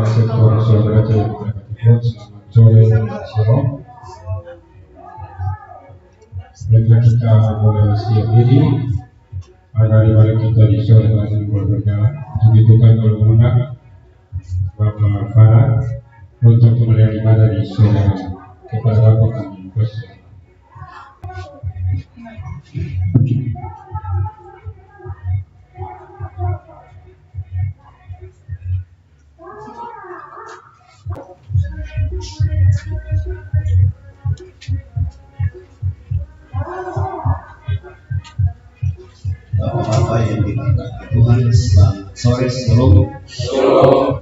sektor saudara saya berkata selamat sore Shalom. Baiklah kita mulai siap diri agar ibadah kita di sore hari berberkah. Begitu kan kalau mengundang Bapak Farah untuk kemuliaan ibadah di sore hari. Kepada Bapak kami persilakan. Bapak-bapak yang diberkati Tuhan, selamat sore, Shalom. Shalom.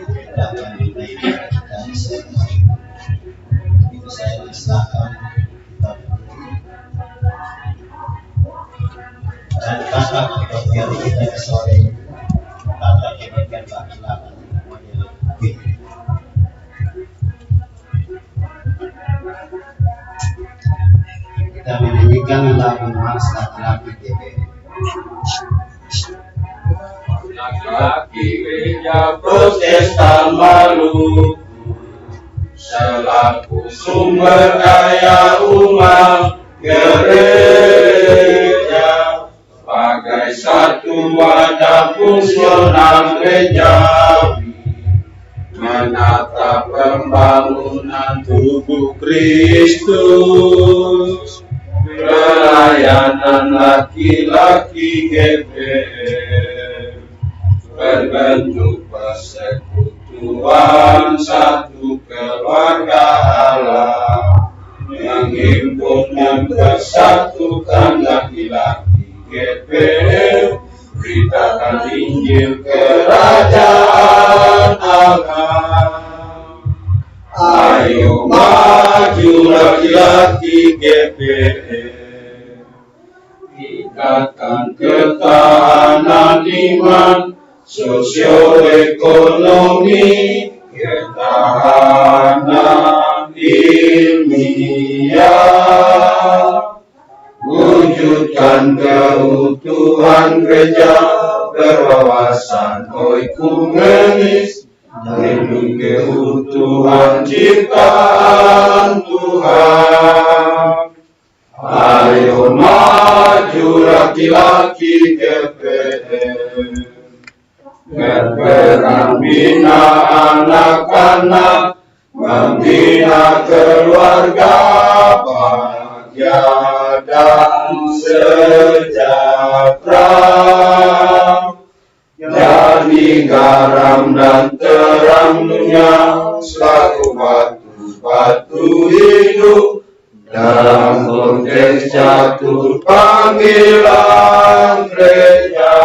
Kita akan mulai kita di sore hari. Itu saya persilakan kita berdiri. Dan kata kebaktian kita di sore, kata kebaktian laki-laki semuanya lebih. Kita menyanyikan lagu Mars Laki-laki GBR. Laki-laki gereja Protestan Maluku selaku sumber daya umat gereja sebagai satu wadah fungsional gerejawi menata pembangunan tubuh Kristus. Pelayanan laki-laki GBR berbentuk persekutuan satu keluarga Allah menghimpun dan persatukan laki-laki GBR, beritakan Injil kerajaan Allah. Ayo maju laki-laki GBR, ikatkan ketahanan iman, sosioekonomi, ketahanan ilmiah, wujudkan keutuhan gereja berwawasan oikumenis, melindungi keutuhan ciptaan Tuhan. Ayo maju laki-laki GBR, berperan bina anak-anak, membina keluarga bahagia dan sejahtera. Jadi garam dan terang dunia, selaku batu-batu hidup dalam konteks catur panggilan gereja.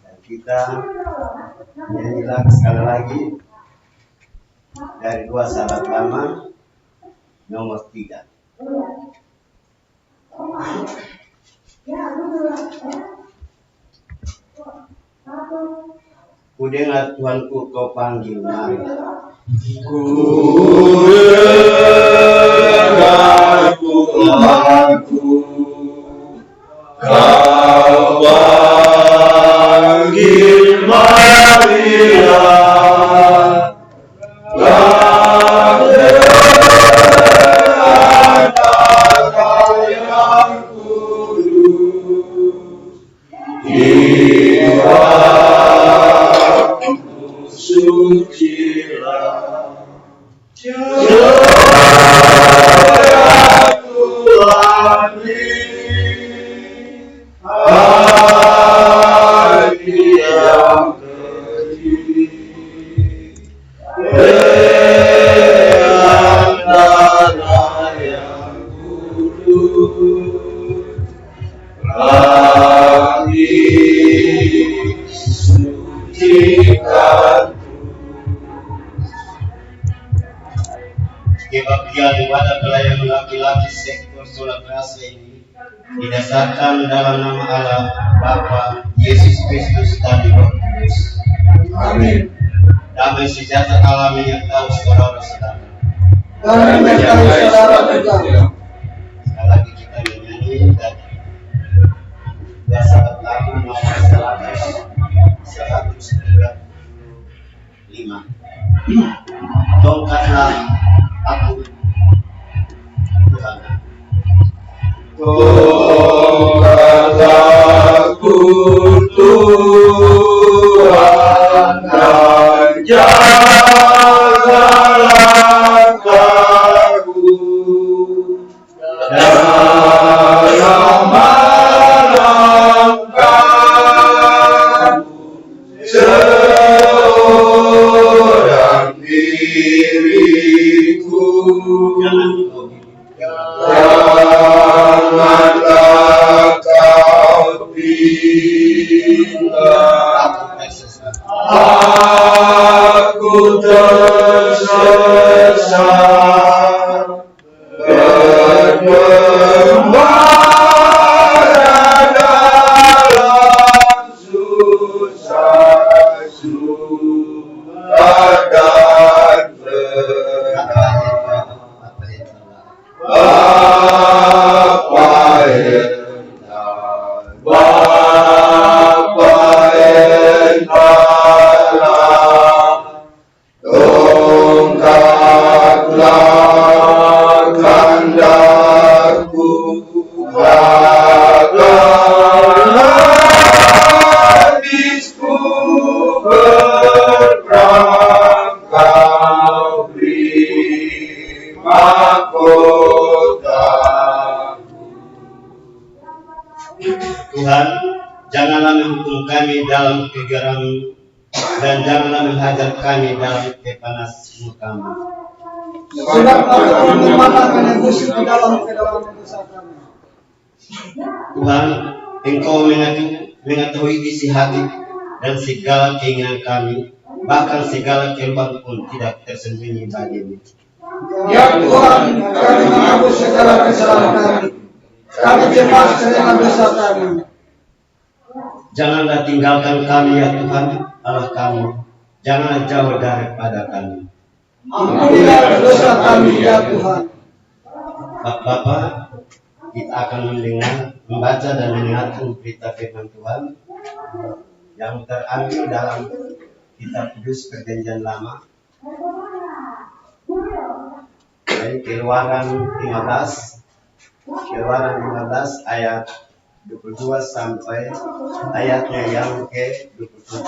Dan kita nyanyi lagi sekali lagi dari 2 Sahabat Lama nomor 3. Ku dengar Tuhanku kau panggil, marilah. Ku dengar Tuhanku kau panggil, marilah. Kebaktian ibadah pelayanan laki-laki sektor sholat rasa ini didasarkan dalam nama Allah, Bapa, Yesus Kristus, dan Roh Kudus. Amin. damai sejahtera Allah menyertai saudara-saudara. Dan menyertai saudara juga. Sekali lagi kita menyanyi dan dua sahabat lagu nomor 135. Tongkatlah aku Tuhan. Tongkatlah aku Tuhan dan jagalah aku dalam malangkamu seorang diriku. Janganlah kau tinggal aku tersesat bergembara dalam susah suka dan Tuhan, janganlah menghukum kami dalam kegeraman dan janganlah menghajar kami dalam kepanas mukamu. Sebab Engkau mematahkan yang busuk di dalam kedalaman dosa kami. Tuhan, Engkau mengetahui isi hati dan segala keinginan kami, bahkan segala keluhan pun tidak tersembunyi bagimu. Ya Tuhan, kami menghapus segala kesalahan kami. Kami cemas dengan dosa kami. Janganlah tinggalkan kami ya Tuhan Allah kami, janganlah jauh daripada kami. Ampunilah dosa kami ya Tuhan. Bapak, kita akan membaca dan mendengarkan berita firman Tuhan yang terambil dalam kitab kudus Perjanjian Lama. Dari Keluaran 15 ayat 22 sampai ayatnya yang ke-27.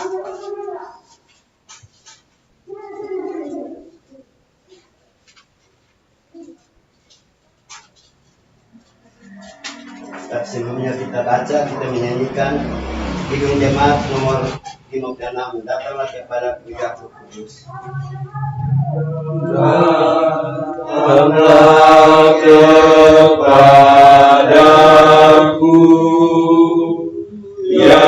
Sebelumnya kita baca, kita menyanyikan Kidung Jemaat nomor 56, datanglah kepada Puja Kudus. Datanglah kepadaku ya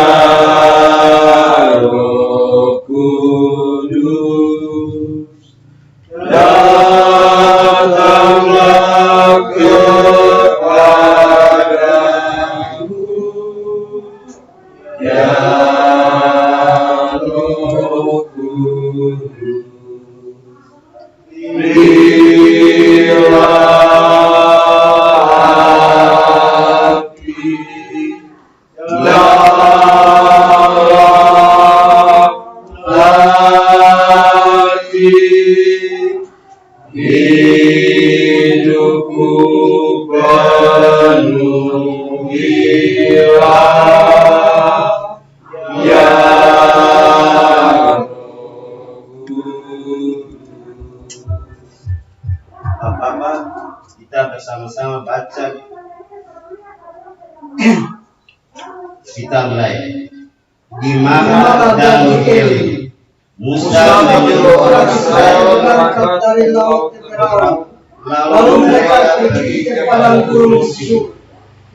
Roh Kudus, datanglah kepadaku ya Roh Kudus. Hidupku penuhilah ya Bapak-bapak, kita bersama-sama baca. Kita mulai. Di Mara dan Eli, Musa menyuruh orang Israel berangkat dari laut ke Firaun. Lalu mereka pergi ke padang gurun Sur.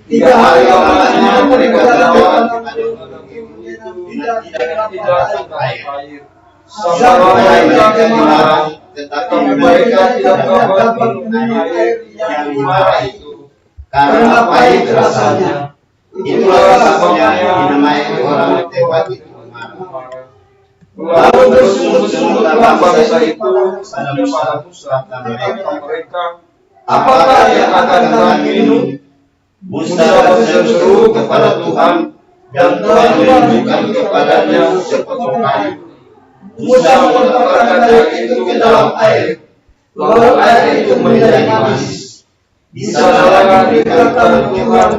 3 hari lamanya mereka dalam padang gurun dan tidak dapat air. Sampai mereka marah, tetapi mereka tidak dapat minum air yang dimara itu, karena pahit rasanya. Itulah sebabnya dinamai orang tempat itu Mara. lalu bersungut-sungut bangsa itu pada Musa dan mereka, apakah yang akan kami minum? Musa berseru kepada Tuhan, dan Tuhan menunjukkan kepadanya sepotong kayu. Musa melemparkan kayu itu ke dalam air, lalu air itu menjadi manis. Di sanalah dikatakan Tuhan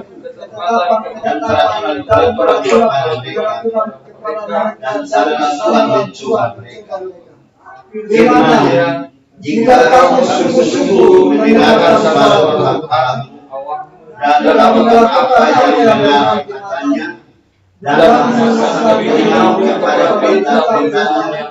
dan peraturan pada mereka, dan sanalah Tuhan mencoba mereka. Firman-Nya, jika kamu sungguh-sungguh mendengarkan suara Tuhan Allahmu dan melakukan apa yang benar katanya, dalam mengaku kepada perintah-perintahnya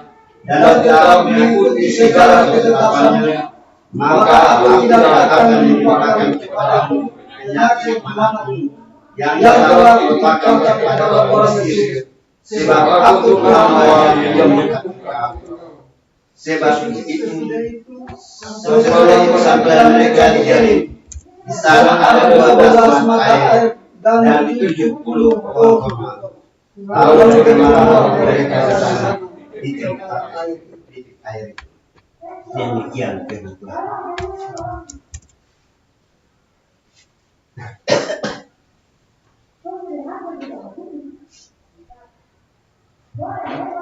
dan dalam mengikuti segala ketetapannya, maka aku tidak akan menimpakan kepadamu penyakit manapun yang telah kuletakkan kepada orang Mesir, sebab aku Tuhan Allah yang mengatakan. Sebab itu, sampai mereka dijaring, di sana ada 12 mata air dan 70 pohon kurma. Lalu mereka ke sana di tempat air. Demikian firman Tuhan.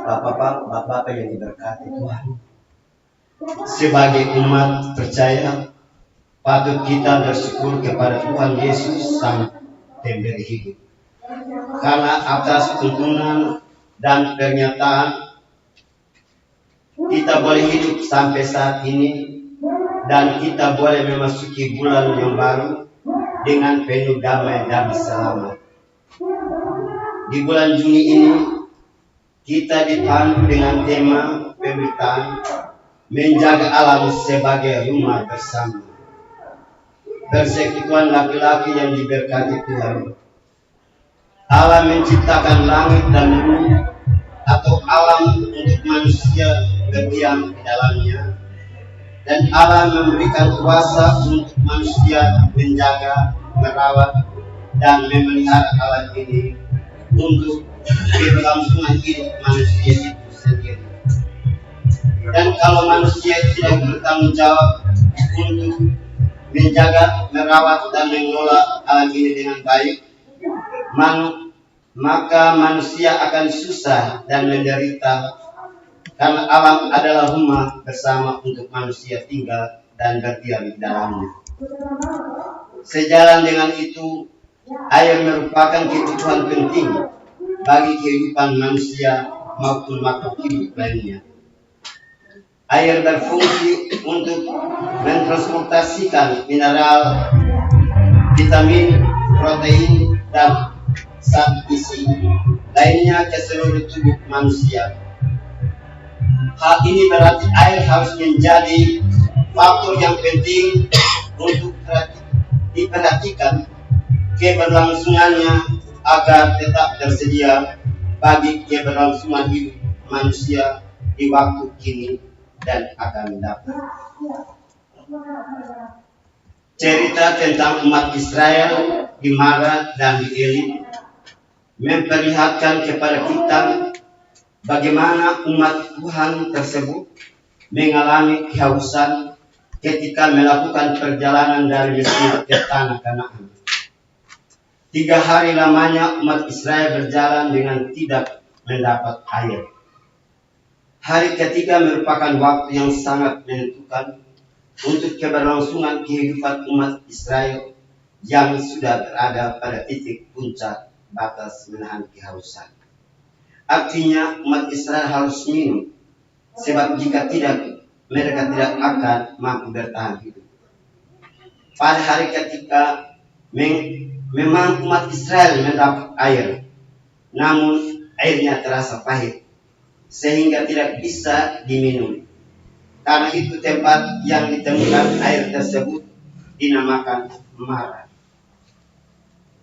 Bapak-bapak yang diberkati Tuhan, sebagai umat percaya, patut kita bersyukur kepada Tuhan Yesus Sang Pemberi hidup, karena atas tuntunan dan pernyataan kita boleh hidup sampai saat ini, dan kita boleh memasuki bulan yang baru dengan penuh damai dan selamat. Di bulan Juni ini kita dipandu dengan tema pemberitaan menjaga alam sebagai rumah bersama. Persekutuan laki-laki yang diberkati Tuhan. Allah menciptakan langit dan bumi atau alam untuk manusia berdiam di dalamnya, dan Allah memberikan kuasa untuk manusia menjaga, merawat, dan memelihara alam ini untuk keberlangsungan hidup manusia itu sendiri. Dan kalau manusia tidak bertanggung jawab untuk menjaga, merawat, dan mengelola alam ini dengan baik, maka manusia akan susah dan menderita, karena alam adalah rumah bersama untuk manusia tinggal dan berdiam di dalamnya. Sejalan dengan itu, air merupakan kebutuhan penting bagi kehidupan manusia maupun makhluk hidup lainnya. Air berfungsi untuk mentransportasikan mineral, vitamin, protein, dan zat gizi lainnya ke seluruh tubuh manusia. Hal ini berarti air harus menjadi faktor yang penting untuk diperhatikan keberlangsungannya agar tetap tersedia bagi keberlangsungan hidup manusia di waktu kini dan akan datang. Cerita tentang umat Israel di Mara dan di Elim memperlihatkan kepada kita bagaimana umat Tuhan tersebut mengalami kehausan ketika melakukan perjalanan dari Mesir ke tanah Kanaan. 3 hari lamanya umat Israel berjalan dengan tidak mendapat air. Hari ketiga merupakan waktu yang sangat menentukan untuk keberlangsungan kehidupan umat Israel yang sudah berada pada titik puncak batas menahan kehausan. Artinya umat Israel harus minum, sebab jika tidak, mereka tidak akan mampu bertahan hidup. Pada hari ketiga memang umat Israel mendapat air, namun airnya terasa pahit sehingga tidak bisa diminum. Karena itu tempat yang ditemukan air tersebut dinamakan Mara.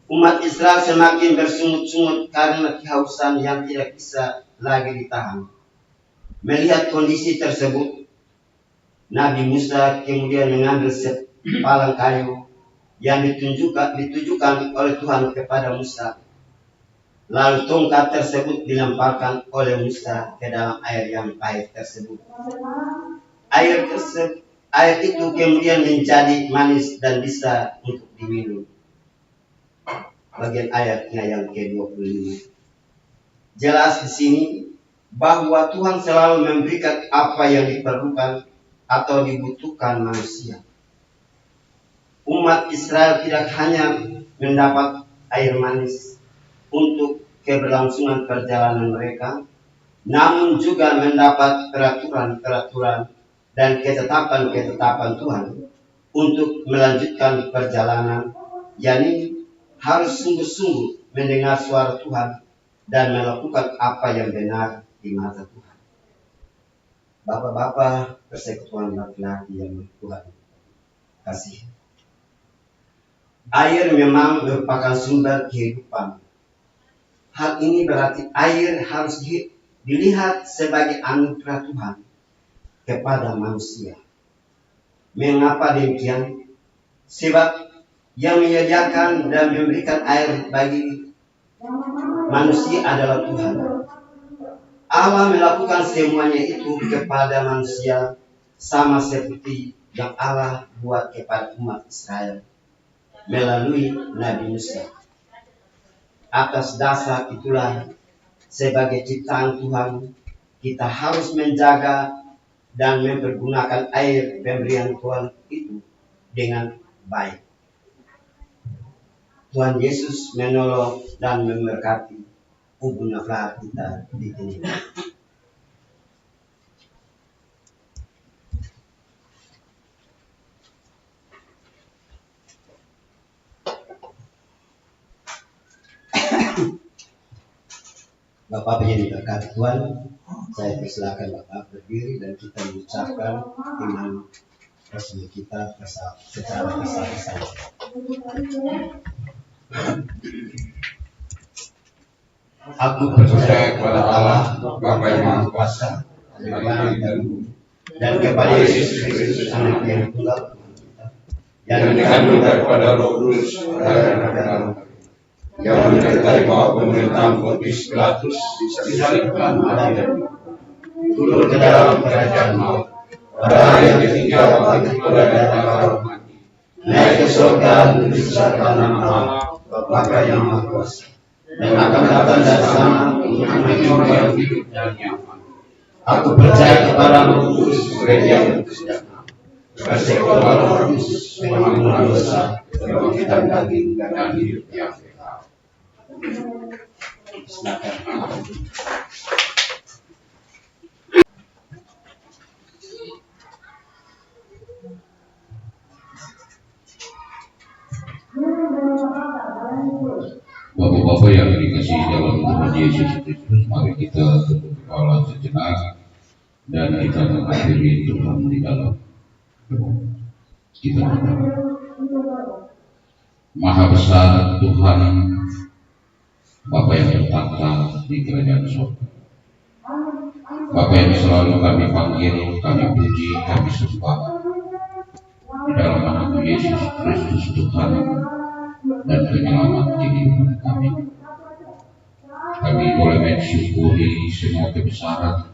Umat Israel semakin bersungut-sungut karena kehausan yang tidak bisa lagi ditahan. Melihat kondisi tersebut, Nabi Musa kemudian mengambil sepalang kayu yang ditujukan oleh Tuhan kepada Musa Lalu tongkat tersebut dilemparkan oleh Musa ke dalam air yang pahit tersebut. Air itu kemudian menjadi manis dan bisa untuk diminum. Bagian ayatnya yang ke-25. Jelas di sini bahwa Tuhan selalu memberikan apa yang diperlukan atau dibutuhkan manusia. Umat Israel tidak hanya mendapat air manis untuk keberlangsungan perjalanan mereka, namun juga mendapat peraturan-peraturan dan ketetapan-ketetapan Tuhan untuk melanjutkan perjalanan, yakni harus sungguh-sungguh mendengar suara Tuhan dan melakukan apa yang benar di mata Tuhan. Bapak-bapak persekutuan laki-laki yang Tuhan kasih. Air memang merupakan sumber kehidupan. Hal ini berarti air harus dilihat sebagai anugerah Tuhan kepada manusia. Mengapa demikian? Sebab yang menyediakan dan memberikan air bagi manusia adalah Tuhan. Allah melakukan semuanya itu kepada manusia sama seperti yang Allah buat kepada umat Israel melalui Nabi Musa. Atas dasar itulah sebagai ciptaan Tuhan kita harus menjaga dan mempergunakan air pemberian Tuhan itu dengan baik. Tuhan Yesus menolong dan memberkati hubungan kita di sini. Bapak yang diberkati Tuhan, saya persilakan Bapak berdiri dan kita mengucapkan iman resmi kita secara bersama-sama. Aku percaya kepada Allah, Bapa yang Maha Kuasa, dan kepada Yesus Kristus Anak yang tunggal yang dikandung daripada Roh Kudus yang menderita di bawah pemerintahan Pontius Pilatus, disalibkan mati dan turun ke dalam kerajaan maut. Pada hari yang ketiga bangkit dari antara orang mati, naik ke surga dan dibesarkan nama Allah, Bapa yang Maha Kuasa, dan akan datang dari sana untuk menuju orang yang hidup dan nyaman. Aku percaya kepada Roh Kudus, gereja yang sejahtera, persekutuan Roh Kudus, pengampunan dosa, kebangkitan daging dan hidup yang kekal. Bapak-bapak yang dikasihi dalam Tuhan Yesus Kristus, mari kita tutup kepala sejenak dan kita menghadiri Tuhan di dalam kita berdoa. Maha besar Tuhan, Bapa yang bertahta di kerajaan surga, Bapa yang selalu kami panggil, kami puji, kami sembah di dalam nama Yesus Kristus Tuhan dan penyelamat kehidupan kami. Kami boleh mensyukuri semua kebesaran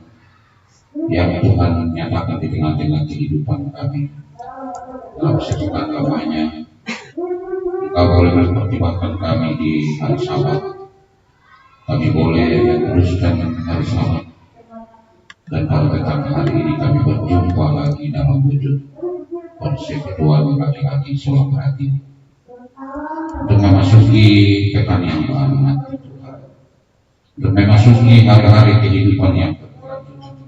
yang Tuhan nyatakan di tengah-tengah kehidupan kami. Dalam setiap agamanya, Engkau boleh mempertimbangkan kami di hari Sabat. Kami boleh meneruskan hari Sabat. Dan pada petang hari ini kami berjumpa lagi dalam wujud persekutuan laki-laki Solang Berhati untuk memasuki pekan yang baru nanti Tuhan, untuk memasuki hari-hari kehidupan yang berkelanjutan,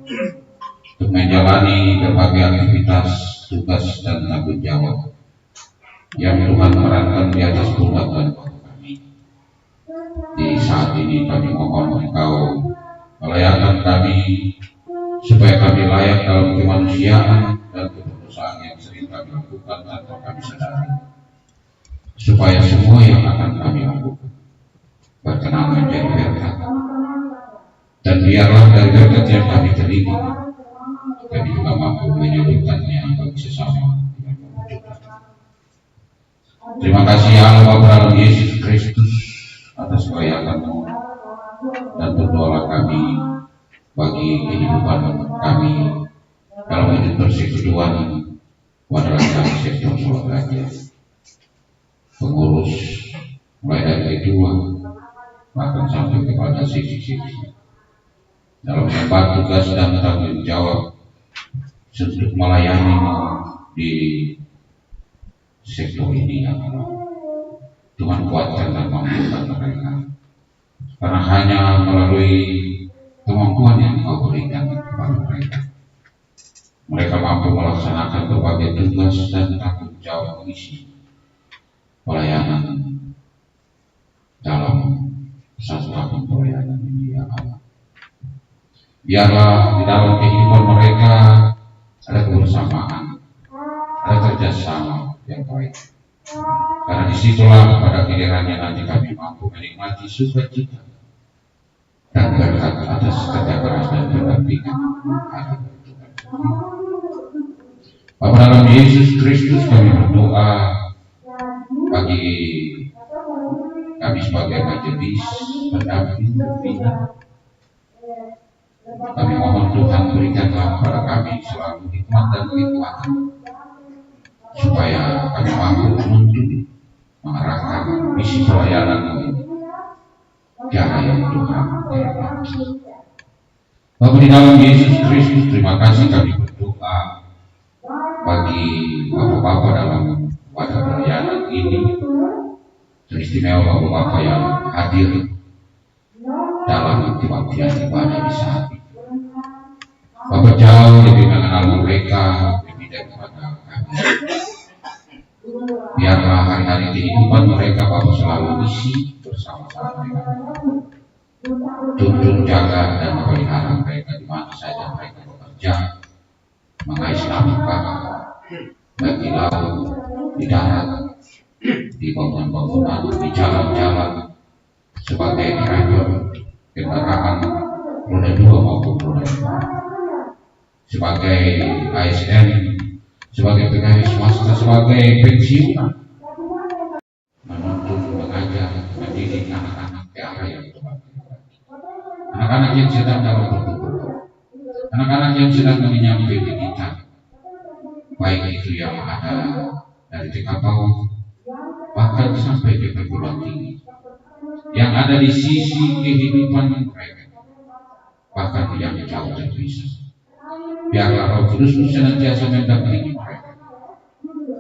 untuk menjalani berbagai aktivitas, tugas dan tanggung jawab yang Tuhan merankan di atas pundak dan kami. Di saat ini kami mohon Engkau melayakkan kami supaya kami layak dalam kemanusiaan dan keputusan yang sering kami lakukan tanpa kami sadari, supaya semua yang akan kami lakukan berkenan menjadi berkat. Dan biarlah dari berkat yang kami terima, kami juga mampu menyalurkannya bagi sesama yang membutuhkan. Terima kasih Allah Bapa dalam Yesus Kristus atas kelayakan-Mu dan berdoalah kami bagi kehidupan kami dalam hidup persekutuan pada dalam sektor sorgaja, pengurus mulai dari kedua bahkan sampai kepada sisi-sisi dalam mengemban tugas dan tanggung jawab untuk melayani di sektor ini. Ya Allah, Tuhan kuatkan dan mampukan mereka, karena hanya melalui kemampuan yang Kau berikan kepada mereka, mereka mampu melaksanakan berbagai tugas dan tanggung jawab mengisi pelayanan dalam satu tahun pelayanan ini. Ya Allah, biarlah di dalam kehidupan mereka ada kebersamaan, ada kerjasama yang baik, karena disitulah pada gilirannya nanti kami mampu menikmati sukacita dan berkat atas kerja keras dan pendampingan ada Tuhan. Bapa dalam Yesus Kristus, kami berdoa bagi kami sebagai majelis pendamping pembina. Kami mohon Tuhan berikanlah kepada kami selalu hikmat dan kekuatan, supaya kami mampu menuntun mengarahkan misi pelayanan ini ke arah yang Tuhan kehendaki. Bapa di dalam Yesus Kristus, terima kasih kami berdoa bagi bapak-bapak dalam wadah pelayanan ini, teristimewa bapak-bapak yang hadir dalam kebaktian ibadah di saat ini. Bapak jauh lebih mengenal mereka lebih daripada kami. Biarlah hari-hari kehidupan mereka Bapak selalu isi bersama-sama dengan tuntun, jaga dan memelihara mereka di mana saja mereka bekerja, mengais nafkah baik di laut, di darat, di bangunan-bangunan, di jalan-jalan, sebagai driver kendaraan roda 2 maupun roda 4, sebagai ASN, sebagai pegawai swasta, sebagai pensiunan, menuntun, mengajar, mendidik anak-anak ke arah yang Tuhan kehendaki. Anak-anak yang sedang dalam pertumbuhan, anak-anak yang sedang mengenyam pendidikan, baik itu yang ada dari TK bawah bahkan sampai ke perguruan tinggi, yang ada di sisi kehidupan mereka, bahkan yang jauh terpisah. Biarlah Roh Kudus senantiasa mendampingi mereka,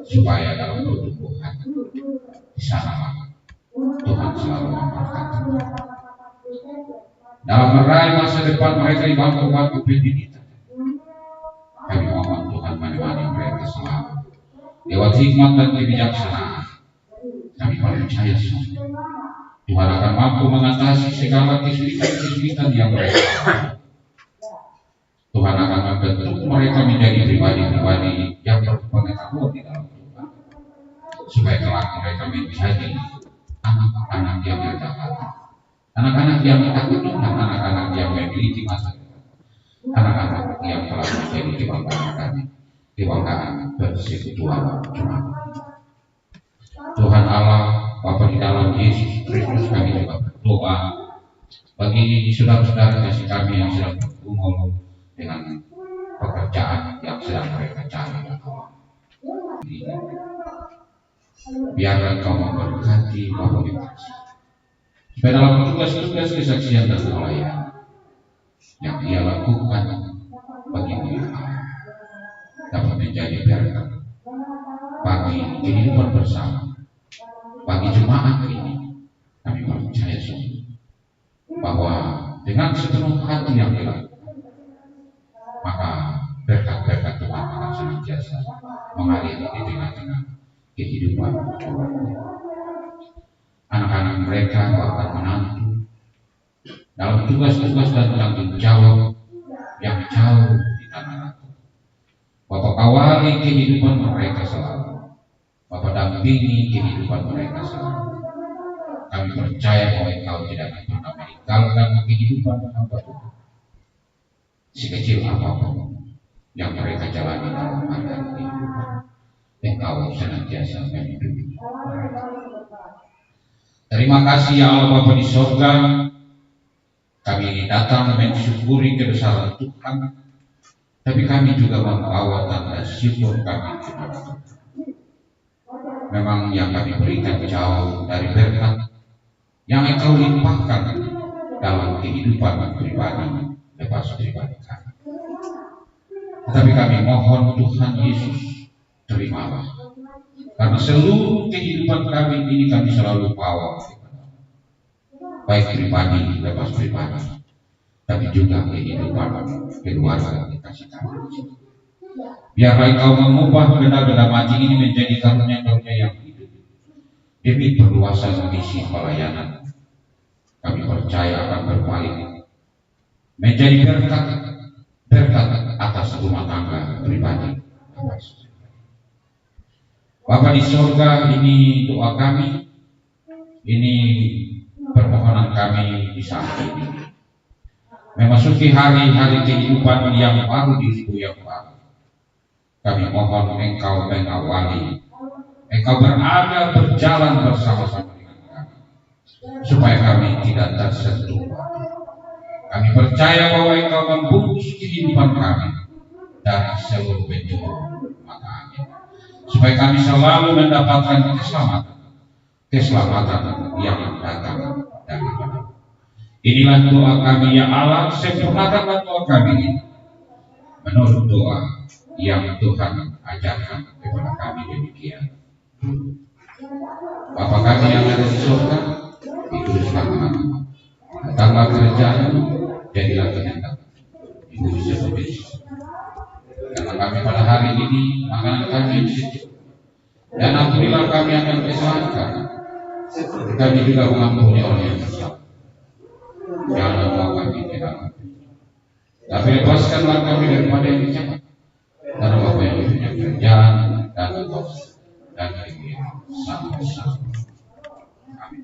supaya dalam pertumbuhan di sana Tuhan selalu memberkati mereka. Dalam meraih masa depan mereka di bangku-bangku pendidikan, kami mohon Tuhan menemani mereka selalu lewat hikmat dan kebijaksanaan. Kami percaya semua Tuhan akan mampu mengatasi segala kesulitan-kesulitan yang mereka alami. Tuhan akan membentuk mereka menjadi pribadi-pribadi yang berpengetahuan di dalam Tuhan, supaya kelak mereka menjadi anak-anak yang rendah hati, anak-anak yang takut Tuhan, anak-anak yang memiliki masa depan, anak-anak yang telah menjadi kebanggaan kami, kebanggaan persekutuan jemaat. Tuhan Allah, Bapa di dalam Yesus Kristus, kami juga berdoa bagi saudara-saudara kasih kami yang sedang bergumul dengan pekerjaan yang sedang mereka cari. Biarlah Kau memberkati Bapa di kasih, supaya dalam tugas-tugas kesaksian dan pelayanan yang Ia lakukan bagi mereka dapat menjadi berkat bagi kehidupan bersama, bagi jemaat ini. Kami percaya sungguh bahwa dengan sepenuh hati yang dilakukan, maka berkat-berkat Tuhan akan senantiasa mengalir di tengah-tengah kehidupan keluarga. Anak-anak mereka bahkan menantu dalam tugas-tugas dan tanggung jawab yang jauh di tanah ratu. Bapak kawali kehidupan mereka selalu, Bapak dampingi kehidupan mereka selalu. Kami percaya bahwa Engkau tidak akan pernah meninggalkan kehidupan hamba Tuhan, sekecil apapun yang mereka jalani dalam hari-hari kehidupan. Engkau senantiasa melindungi mereka. Terima kasih ya Allah Bapa di sorga. Kami datang mensyukuri kebesaran Tuhan, tapi kami juga membawa tanda syukur kami kepada Tuhan. Memang yang kami berikan jauh dari berkat yang Engkau limpahkan dalam kehidupan pribadi lepas pribadi kami. Tetapi kami mohon Tuhan Yesus, terimalah, karena seluruh kehidupan kami ini kami selalu bawa baik pribadi lepas pribadi, tapi juga kehidupan keluarga dikasih kami. Biarlah Engkau mengubah benda-benda mati ini menjadi karunia-karunia yang hidup demi perluasan misi pelayanan. Kami percaya akan berbalik menjadi berkat atas rumah tangga pribadi. Bapa di surga, ini doa kami, ini permohonan kami di saat ini. Memasuki hari-hari kehidupan yang baru di ribu yang baru, kami mohon Engkau mengawali, Engkau berjalan bersama-sama dengan kami, supaya kami tidak tersentuh. Kami percaya bahwa Engkau membungkus kehidupan kami dari seluruh penjuru mata angin, supaya kami selalu mendapatkan keselamatan yang datang daripada. Inilah doa kami ya Allah, sempurnakanlah doa kami ini menurut doa yang Tuhan ajarkan kepada kami demikian. Bapa kami yang ada di surga, dikuduskanlah namamu, datanglah kerajaan-Mu, jadilah kehendak di bumi seperti di surga. Karena kami pada hari ini makanan kami yang cukup, dan ampunilah kami akan kesalahan kami, seperti kami juga mengampuni orang yang bersalah. Jangan bawa kami ke dalam, tapi lepaskanlah kami daripada yang jahat, karena Bapa yang punya kerajaan dan kuasa dan kemuliaan sampai-sampai. Amin.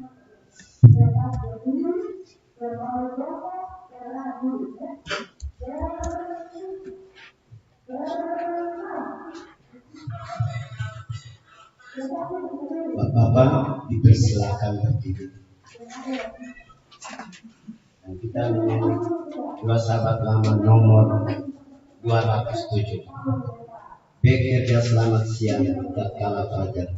Bapak dipersilakan berdiri. Dan kita menyanyi dua sahabat lama nomor 207. Bekerja selamat siang, tak kalah pelajar.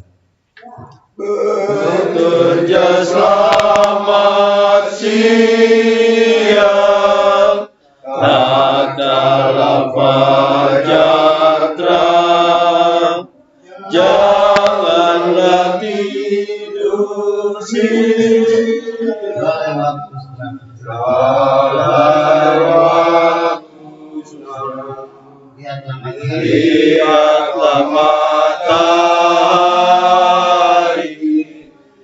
Bekerja selamat siang, tak kalah fajar terang. Janganlah tidur siang, lihatlah matahari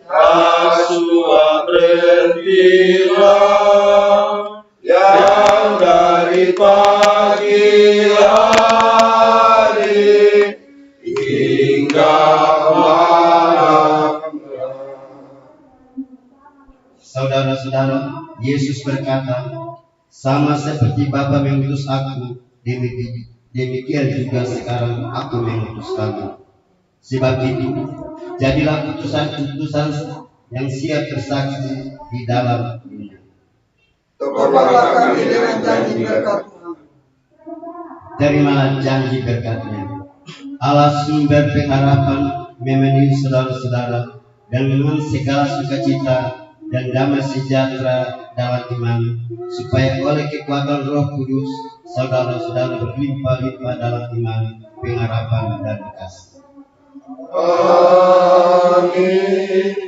asuh berkilau, yang dari pagi hari hingga malam. Saudara-saudara, Yesus berkata, sama seperti Bapa mengutus aku, demikian juga sekarang aku mengutus kamu. Sebab itu, jadilah utusan-utusan yang siap bersaksi di dalam dunia. Tebarlah kami dengan janji berkat Tuhan. Terimalah janji berkat-Nya. Allah sumber pengharapan memenuhi saudara-saudara dengan segala sukacita dan damai sejahtera dalam iman, supaya oleh kekuatan Roh Kudus saudara-saudara berlimpah-limpah dalam iman, pengharapan dan kasih. Amin.